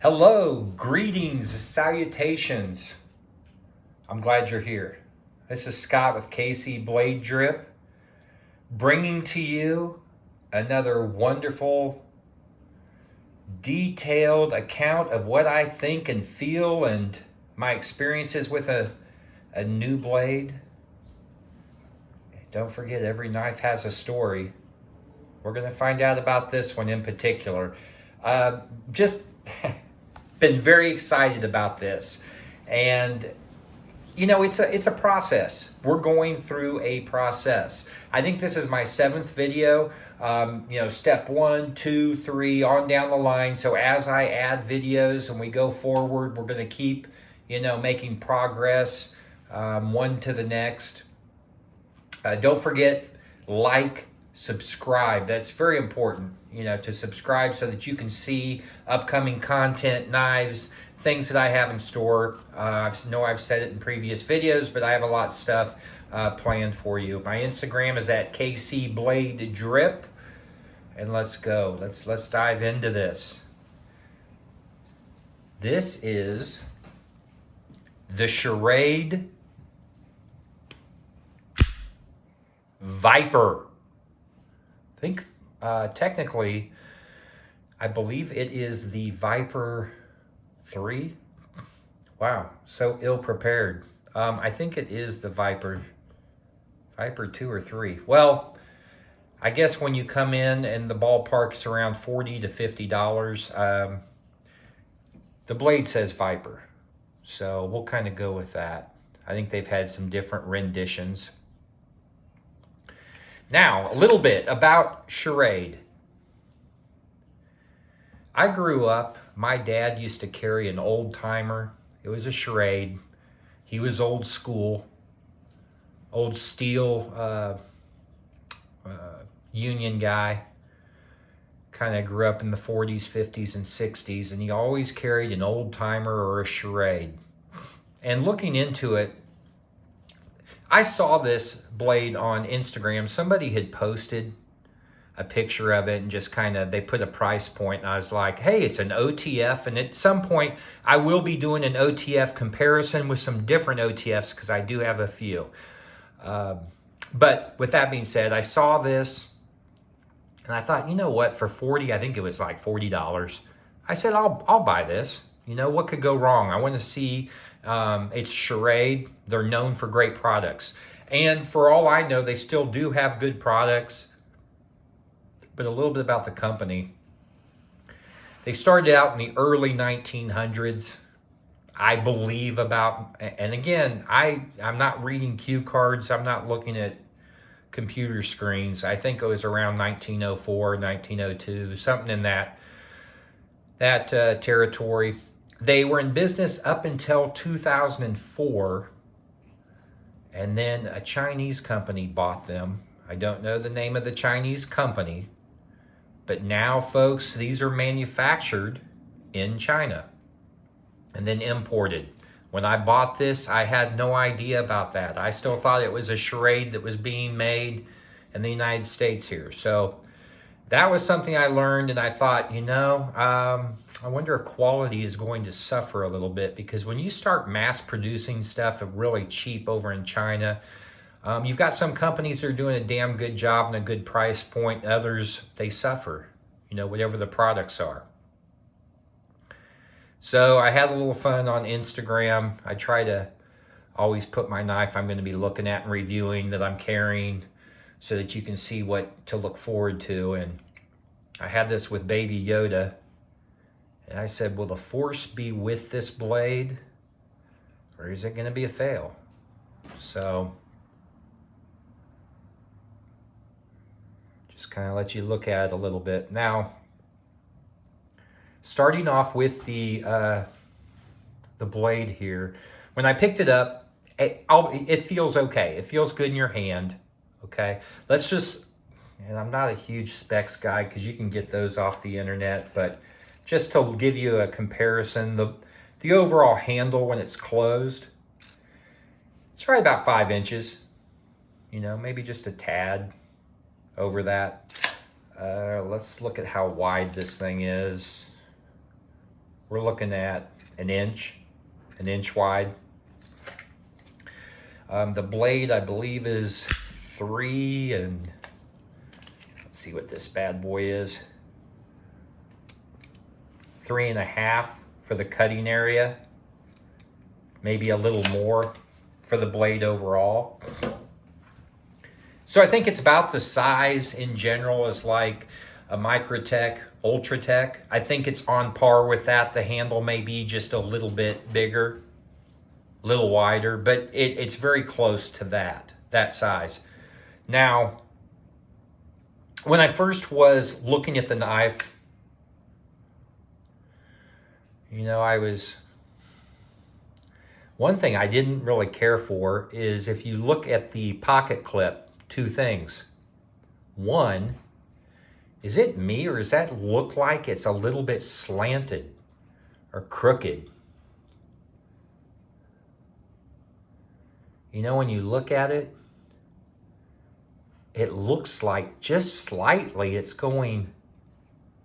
Hello, greetings, salutations. I'm glad you're here. This is Scott with KC Blade Drip, bringing to you another wonderful, detailed account of what I think and feel and my experiences with a new blade. Don't forget, every knife has a story. We're going to find out about this one in particular. Just been very excited about this. And it's a process. We're going through a process. I think this is my 7th video. Step 1, 2, 3, on down the line. So as I add videos and we go forward, we're going to keep, making progress, one to the next. Don't forget, like, subscribe. That's very important, to subscribe so that you can see upcoming content, knives, things that I have in store. I know I've said it in previous videos, but I have a lot of stuff planned for you. My Instagram is at KC Blade Drip. And let's go. Let's dive into this. This is the Schrade Viper. I think technically, I believe it is the Viper 3. Wow, so ill prepared. I think it is the Viper 2 or 3. Well, I guess when you come in and the ballpark's around $40 to $50, the blade says Viper. So we'll kind of go with that. I think they've had some different renditions. Now, a little bit about Schrade. I grew up, my dad used to carry an old timer. It was a Schrade. He was old school, old steel union guy. Kind of grew up in the 40s, 50s, and 60s, and he always carried an old timer or a Schrade. And looking into it, I saw this blade on Instagram. Somebody had posted a picture of it and just kind of, they put a price point, and I was like, hey, it's an OTF. And at some point, I will be doing an OTF comparison with some different OTFs because I do have a few. But with that being said, I saw this and I thought, you know what, for 40, I think it was like $40. I said, I'll buy this. What could go wrong? I want to see, it's Schrade. They're known for great products. And for all I know, they still do have good products. But a little bit about the company. They started out in the early 1900s, I believe about, and again, I'm not reading cue cards. I'm not looking at computer screens. I think it was around 1904, 1902, something in that territory. They were in business up until 2004, and then a Chinese company bought them. I don't know the name of the Chinese company, but now, folks, these are manufactured in China and then imported. When I bought this, I had no idea about that. I still thought it was a Schrade that was being made in the United States here. So that was something I learned, and I thought, I wonder if quality is going to suffer a little bit, because when you start mass producing stuff really cheap over in China, you've got some companies that are doing a damn good job and a good price point. Others, they suffer, whatever the products are. So I had a little fun on Instagram. I try to always put my knife I'm going to be looking at and reviewing that I'm carrying so that you can see what to look forward to. And I had this with Baby Yoda. And I said, will the force be with this blade, or is it going to be a fail? So just kind of let you look at it a little bit. Now, starting off with the blade here, when I picked it up, it feels okay. It feels good in your hand. Okay, let's just, and I'm not a huge specs guy because you can get those off the internet, but just to give you a comparison, the overall handle when it's closed, it's right about 5 inches. Maybe just a tad over that. Let's look at how wide this thing is. we're looking at an inch wide. The blade, I believe, is 3 and let's see what this bad boy is. 3.5 for the cutting area. Maybe a little more for the blade overall. So I think it's about the size in general as like a Microtech, Ultratech. I think it's on par with that. The handle may be just a little bit bigger, a little wider, but it's very close to that size. Now, when I first was looking at the knife, you know, one thing I didn't really care for is if you look at the pocket clip, 2 things. One, is it me or does that look like it's a little bit slanted or crooked? You know, when you look at it, it looks like just slightly it's going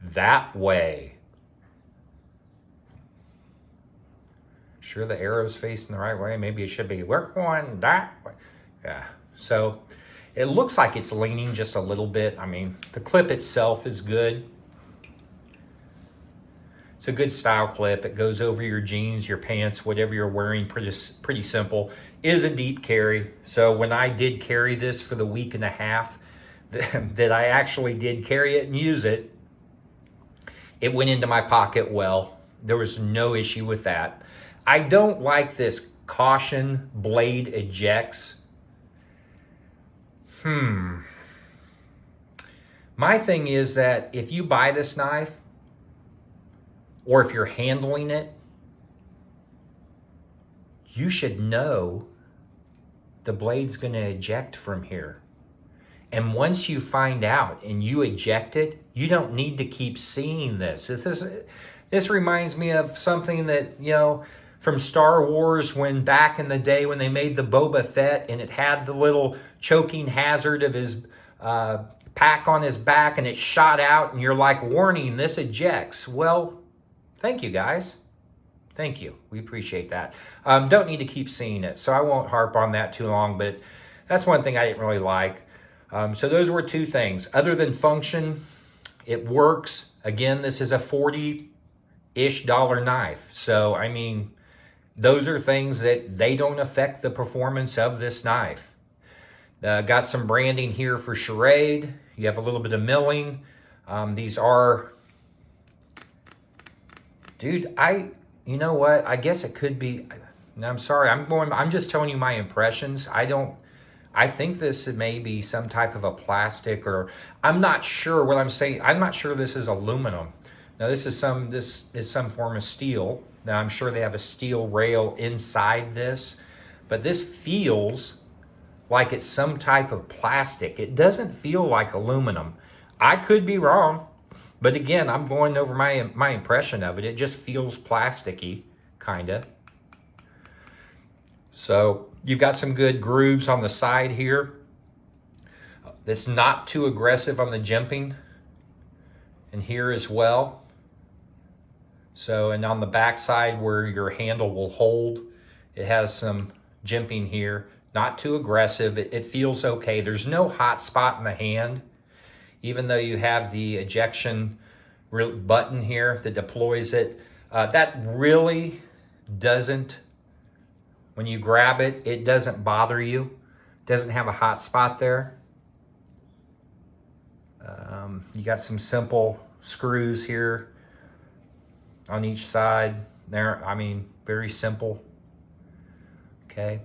that way. Sure the arrow's facing the right way. Maybe it should be, we're going that way. Yeah, so it looks like it's leaning just a little bit. I mean, the clip itself is good. It's a good style clip. It goes over your jeans, your pants, whatever you're wearing, pretty simple. Is a deep carry. So when I did carry this for the week and a half that I actually did carry it and use it, it went into my pocket well. There was no issue with that. I don't like this caution blade ejects. My thing is that if you buy this knife, or if you're handling it, you should know the blade's going to eject from here. And once you find out and you eject it, you don't need to keep seeing this. This reminds me of something that, you know, from Star Wars, when back in the day when they made the Boba Fett and it had the little choking hazard of his pack on his back and it shot out and you're like, warning, this ejects. Well, thank you guys. Thank you. We appreciate that. Don't need to keep seeing it, so I won't harp on that too long, but that's one thing I didn't really like. So those were 2 things. Other than function, it works. Again, this is a $40-ish knife. So, I mean, those are things that they don't affect the performance of this knife. Got some branding here for Schrade. You have a little bit of milling. These are, dude, you know what? I guess it could be, I'm sorry, I'm just telling you my impressions. I think this may be some type of a plastic, or I'm not sure what I'm saying. I'm not sure this is aluminum. Now this is some form of steel. Now I'm sure they have a steel rail inside this, but this feels like it's some type of plastic. It doesn't feel like aluminum. I could be wrong, but again, I'm going over my impression of it. It just feels plasticky, kinda. So you've got some good grooves on the side here. That's not too aggressive on the jimping, and here as well. So, and on the back side where your handle will hold, it has some jimping here. Not too aggressive. It feels okay. There's no hot spot in the hand, even though you have the ejection button here that deploys it. That really doesn't, when you grab it, it doesn't bother you. It doesn't have a hot spot there. You got some simple screws here on each side there. I mean, very simple. Okay.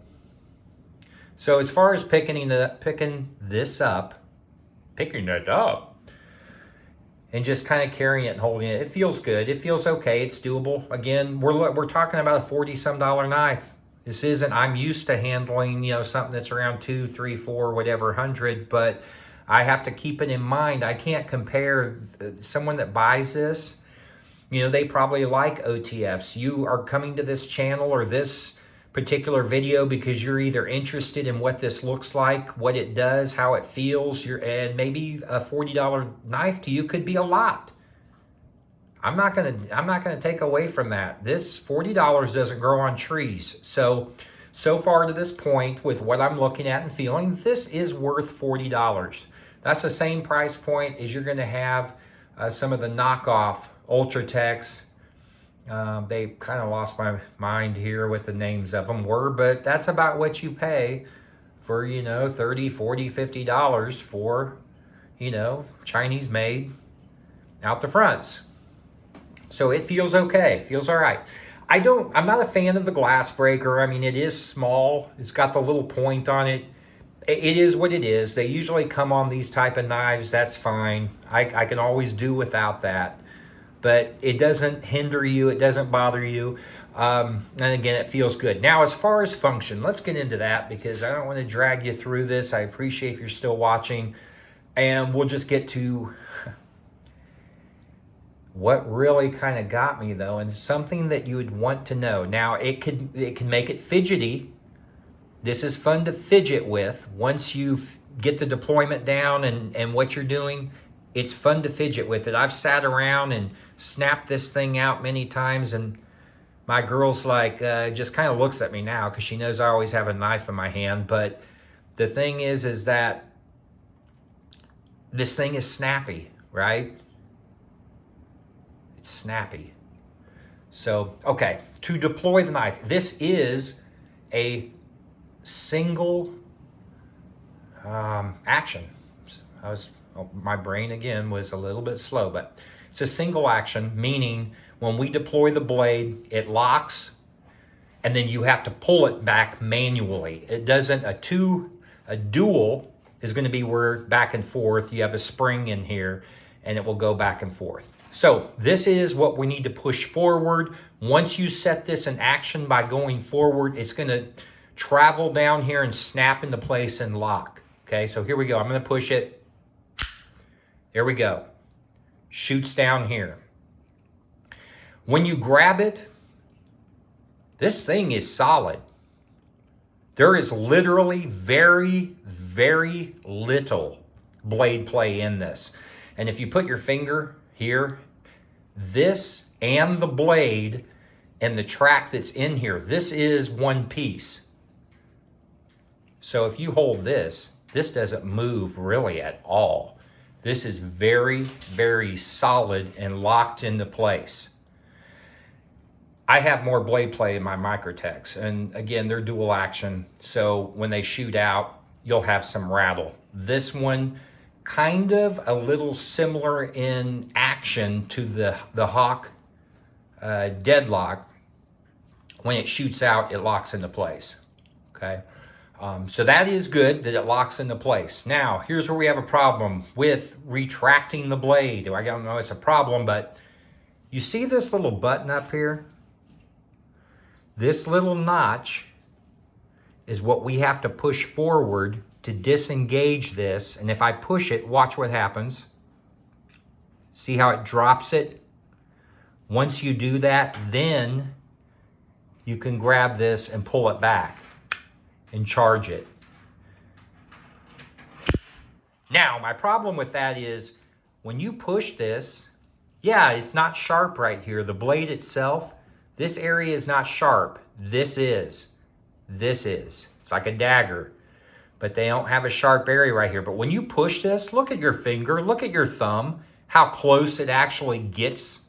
So as far as picking it up, and just kind of carrying it and holding it, it feels good. It feels okay. It's doable. Again, we're talking about a $40-some knife. This isn't, I'm used to handling, you know, something that's around 2, 3, 4, whatever, 100, but I have to keep it in mind. I can't compare someone that buys this. You know, they probably like OTFs. You are coming to this channel or this particular video because you're either interested in what this looks like, what it does, how it feels, and maybe a $40 knife to you could be a lot. I'm not gonna take away from that. This $40 doesn't grow on trees. So far to this point, with what I'm looking at and feeling, this is worth $40. That's the same price point as you're gonna have some of the knockoff Ultratechs. They kind of lost my mind here what the names of them were, but that's about what you pay for, you know, $30, $40, $50 for, you know, Chinese made out the fronts. So it feels okay, feels all right. I'm not a fan of the glass breaker. I mean, it is small. It's got the little point on it. It is what it is. They usually come on these type of knives. That's fine. I can always do without that. But it doesn't hinder you. It doesn't bother you. And again, it feels good. Now, as far as function, let's get into that because I don't want to drag you through this. I appreciate if you're still watching. And we'll just get to what really kind of got me, though, and something that you would want to know. Now, it can make it fidgety. This is fun to fidget with. Once you get the deployment down and what you're doing, it's fun to fidget with it. I've sat around and snapped this thing out many times, and my girl's like, just kind of looks at me now because she knows I always have a knife in my hand. But the thing is that this thing is snappy, right? It's snappy. So, okay, to deploy the knife, this is a single action. My brain again was a little bit slow, but it's a single action, meaning when we deploy the blade, it locks, and then you have to pull it back manually. It doesn't, a dual is going to be where back and forth, you have a spring in here, and it will go back and forth. So this is what we need to push forward. Once you set this in action by going forward, it's going to travel down here and snap into place and lock. Okay, so here we go. I'm going to push it. There we go. Shoots down here. When you grab it, this thing is solid. There is literally very, very little blade play in this. And if you put your finger here, this and the blade and the track that's in here, this is one piece. So if you hold this doesn't move really at all. This is very, very solid and locked into place. I have more blade play in my Microtechs, and again, they're dual action, so when they shoot out, you'll have some rattle. This one, kind of a little similar in action to the Hawk Deadlock. When it shoots out, it locks into place, okay? So that is good that it locks into place. Now, here's where we have a problem with retracting the blade. I don't know it's a problem, but you see this little button up here? This little notch is what we have to push forward to disengage this. And if I push it, watch what happens. See how it drops it? Once you do that, then you can grab this and pull it back and charge it. Now, my problem with that is when you push this, yeah, it's not sharp right here. The blade itself, this area is not sharp. This is. It's like a dagger, but they don't have a sharp area right here. But when you push this, look at your finger, look at your thumb, how close it actually gets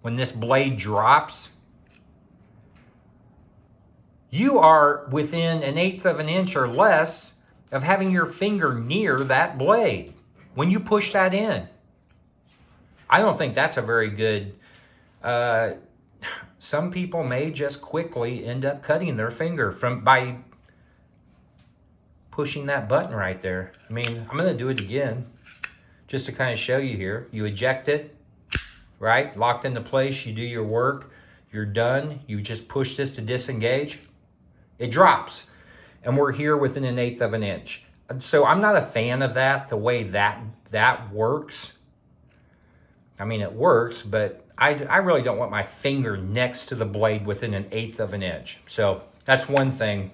when this blade drops. You are within 1/8 of an inch or less of having your finger near that blade when you push that in. I don't think that's a very good, some people may just quickly end up cutting their finger by pushing that button right there. I mean, I'm going to do it again just to kind of show you here. You eject it, right? Locked into place. You do your work. You're done. You just push this to disengage. It drops. And we're here within 1/8 of an inch. So I'm not a fan of that, the way that works. I mean, it works, but I really don't want my finger next to the blade within 1/8 of an inch. So that's one thing.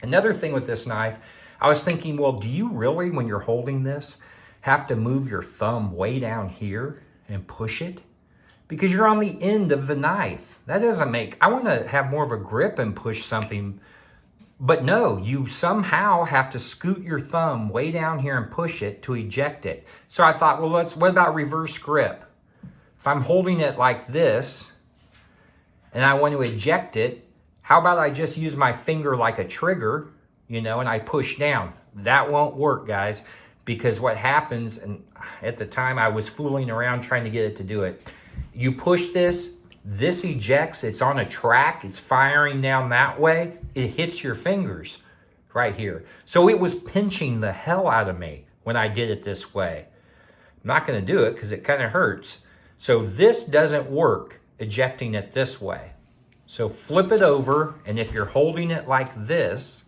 Another thing with this knife, I was thinking, well, do you really, when you're holding this, have to move your thumb way down here and push it? because you're on the end of the knife. That doesn't make, I want to have more of a grip and push something, but no, you somehow have to scoot your thumb way down here and push it to eject it. So I thought, well, what about reverse grip? If I'm holding it like this and I want to eject it, how about I just use my finger like a trigger, you know, and I push down? That won't work, guys, because what happens, and at the time I was fooling around trying to get it to do it. You push this ejects, it's on a track, it's firing down that way, it hits your fingers right here. So it was pinching the hell out of me when I did it this way. I'm not gonna do it because it kind of hurts. So this doesn't work, ejecting it this way. So flip it over, and if you're holding it like this,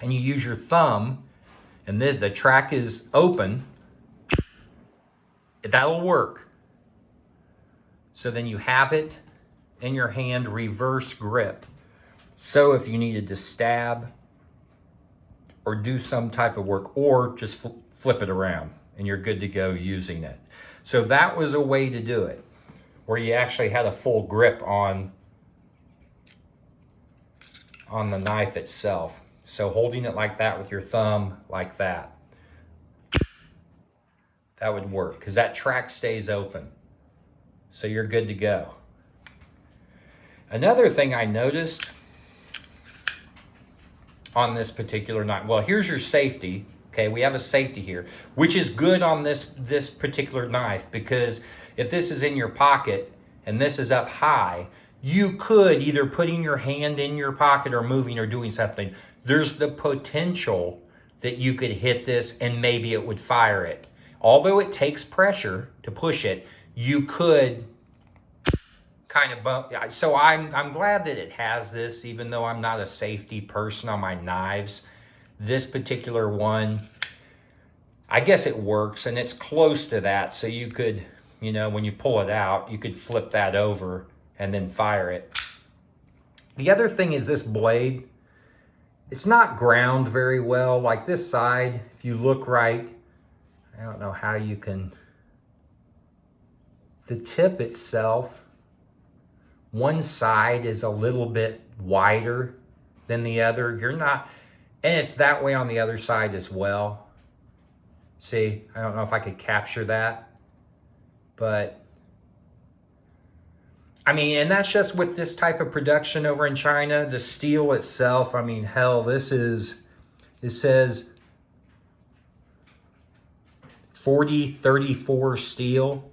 and you use your thumb, and the track is open, that'll work. So then you have it in your hand, reverse grip. So if you needed to stab or do some type of work, or just flip it around and you're good to go using it. So that was a way to do it, where you actually had a full grip on the knife itself. So holding it like that with your thumb, like that, that would work, because that track stays open. So you're good to go. Another thing I noticed on this particular knife, well, here's your safety. Okay, we have a safety here, which is good on this particular knife, because if this is in your pocket and this is up high, you could either putting your hand in your pocket or moving or doing something, there's the potential that you could hit this and maybe it would fire it. Although it takes pressure to push it, you could kind of bump. So I'm glad that it has this, even though I'm not a safety person on my knives. This particular one, I guess it works, and it's close to that. So you could, you know, when you pull it out, you could flip that over and then fire it. The other thing is this blade. It's not ground very well. Like this side, if you look right, I don't know how you can, the tip itself, one side is a little bit wider than the other. You're not, and it's that way on the other side as well. See, I don't know if I could capture that, but I mean, and that's just with this type of production over in China. The steel itself, I mean, hell, this is, it says 4034 steel.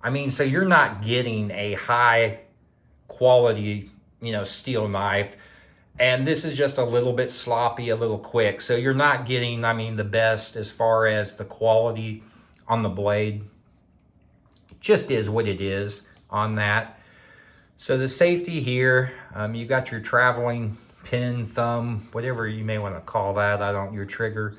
I mean, so you're not getting a high quality, you know, steel knife. And this is just a little bit sloppy, a little quick. So you're not getting, I mean, the best as far as the quality on the blade. It just is what it is on that. So the safety here, you got your traveling pin, thumb, whatever you may want to call that. Your trigger.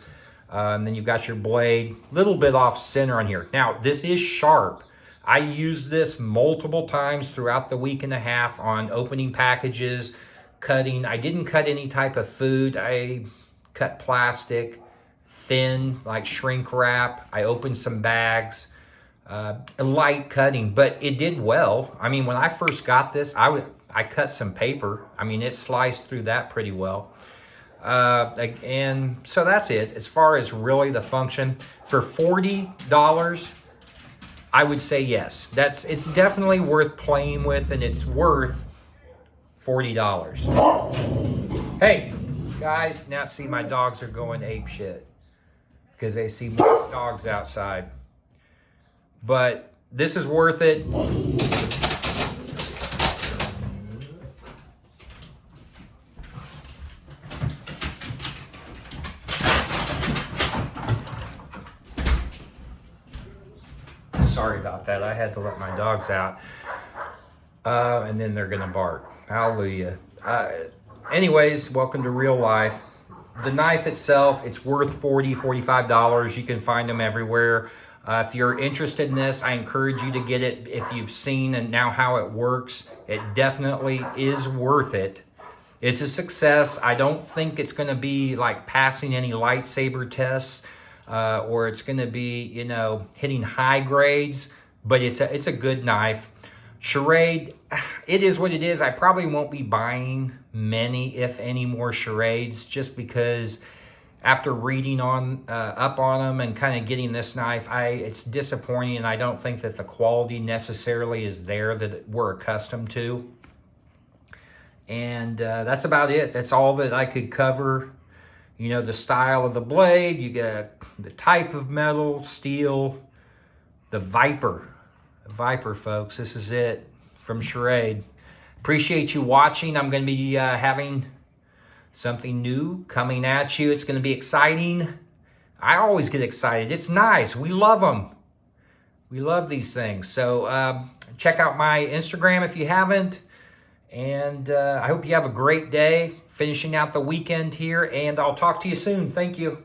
And then you've got your blade, little bit off center on here. Now, this is sharp. I used this multiple times throughout the week and a half on opening packages, cutting. I didn't cut any type of food. I cut plastic, thin, like shrink wrap. I opened some bags, light cutting, but it did well. I mean, when I first got this, I cut some paper. I mean, it sliced through that pretty well. And so that's it. As far as really the function, for $40, I would say yes. It's definitely worth playing with, and it's worth $40. Hey, guys, now see, my dogs are going ape shit because they see more dogs outside. But this is worth it. Sorry about that. I had to let my dogs out. And then they're going to bark. Hallelujah. Anyways, welcome to real life. The knife itself, it's worth $40, $45. You can find them everywhere. If you're interested in this, I encourage you to get it. If you've seen and now how it works, it definitely is worth it. It's a success. I don't think it's going to be like passing any lightsaber tests, or it's going to be, you know, hitting high grades, but it's a good knife. Schrade, it is what it is. I probably won't be buying many, if any, more Schrades, just because after reading on up on them and kind of getting this knife, it's disappointing, and I don't think that the quality necessarily is there that we're accustomed to. And that's about it. That's all that I could cover. You know, the style of the blade, you got the type of metal, steel, the Viper. Viper, folks, this is it from Schrade. Appreciate you watching. I'm going to be having something new coming at you. It's going to be exciting. I always get excited. It's nice. We love them. We love these things. So check out my Instagram if you haven't. And I hope you have a great day finishing out the weekend here. And I'll talk to you soon. Thank you.